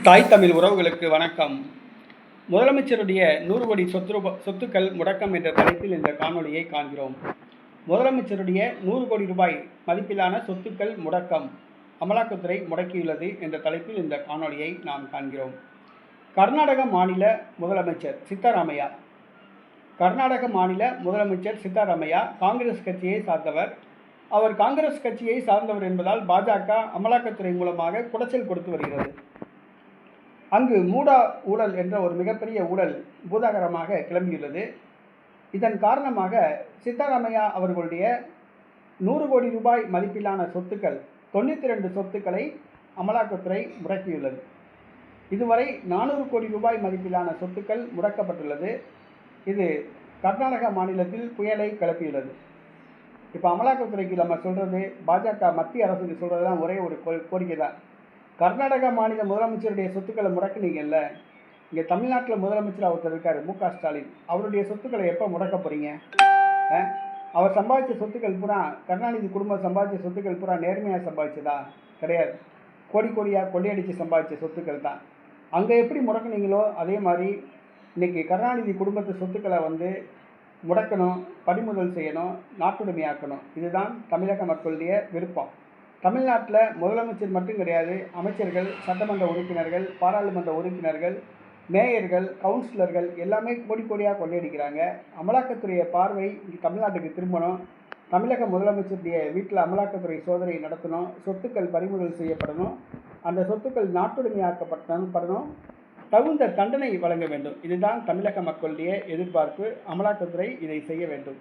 தாய் தமிழ் உறவுகளுக்கு வணக்கம். முதலமைச்சருடைய 100 கோடி சொத்துக்கள் முடக்கம் என்ற தலைப்பில் இந்த காணொலியை காண்கிறோம். முதலமைச்சருடைய 100 கோடி ரூபாய் மதிப்பிலான சொத்துக்கள் முடக்கம் அமலாக்கத்துறை முடக்கியுள்ளது என்ற தலைப்பில் இந்த காணொலியை நாம் காண்கிறோம். கர்நாடக மாநில முதலமைச்சர் சித்தராமையா காங்கிரஸ் கட்சியை சார்ந்தவர். அவர் காங்கிரஸ் கட்சியை சார்ந்தவர் என்பதால் பாஜக அமலாக்கத்துறை மூலமாக குடைச்சல் கொடுத்து வருகிறது. அங்கு மூடா ஊழல் என்ற ஒரு மிகப்பெரிய ஊழல் பூதாகரமாக கிளம்பியுள்ளது. இதன் காரணமாக சித்தராமையா அவர்களுடைய 100 கோடி ரூபாய் மதிப்பிலான சொத்துக்கள் 92 சொத்துக்களை அமலாக்கத்துறை முடக்கியுள்ளது. இதுவரை 400 கோடி ரூபாய் மதிப்பிலான சொத்துக்கள் முடக்கப்பட்டுள்ளது. இது கர்நாடக மாநிலத்தில் புயலை கிளப்பியுள்ளது. இப்போ அமலாக்கத்துறைக்கு நம்ம சொல்கிறது, பாஜக மத்திய அரசுக்கு சொல்கிறதுலாம் ஒரே ஒரு கோரிக்கை தான். கர்நாடக மாநில முதலமைச்சருடைய சொத்துக்களை முடக்குனீங்கல்ல, இங்கே தமிழ்நாட்டில் முதலமைச்சர் ஒருத்தர் இருக்கார், மு.க. ஸ்டாலின். அவருடைய சொத்துக்களை எப்போ முடக்க போகிறீங்க? அவர் சம்பாதிச்ச சொத்துக்கள் பூரா, கருணாநிதி குடும்பம் சம்பாதிச்ச சொத்துக்கள் பூரா நேர்மையாக சம்பாதிச்சதா? கிடையாது. கோடி கோடியாக கொள்ளையடித்து சம்பாதிச்ச சொத்துக்கள் தான். அங்கே எப்படி முடக்குனீங்களோ அதே மாதிரி இன்றைக்கி கருணாநிதி குடும்பத்து சொத்துக்களை முடக்கணும், பறிமுதல் செய்யணும், நாட்டுடைமையாக்கணும். இதுதான் தமிழக மக்களுடைய விருப்பம். தமிழ்நாட்டில் முதலமைச்சர் மட்டும் கிடையாது, அமைச்சர்கள், சட்டமன்ற உறுப்பினர்கள், பாராளுமன்ற உறுப்பினர்கள், மேயர்கள், கவுன்சிலர்கள் எல்லாமே கோடி கோடியாக கொள்ளையடிக்கிறாங்க. அமலாக்கத்துறையை பார்வை தமிழ்நாட்டுக்கு திரும்பணும். தமிழக முதலமைச்சருடைய வீட்டில் அமலாக்கத்துறை சோதனை நடத்தணும். சொத்துக்கள் பறிமுதல் செய்யப்படணும். அந்த சொத்துக்கள் நாட்டுடைமையாக்கப்படணும். தகுந்த தண்டனை வழங்க வேண்டும். இதுதான் தமிழக மக்களுடைய எதிர்பார்ப்பு. அமலாக்கத்துறை இதை செய்ய வேண்டும்.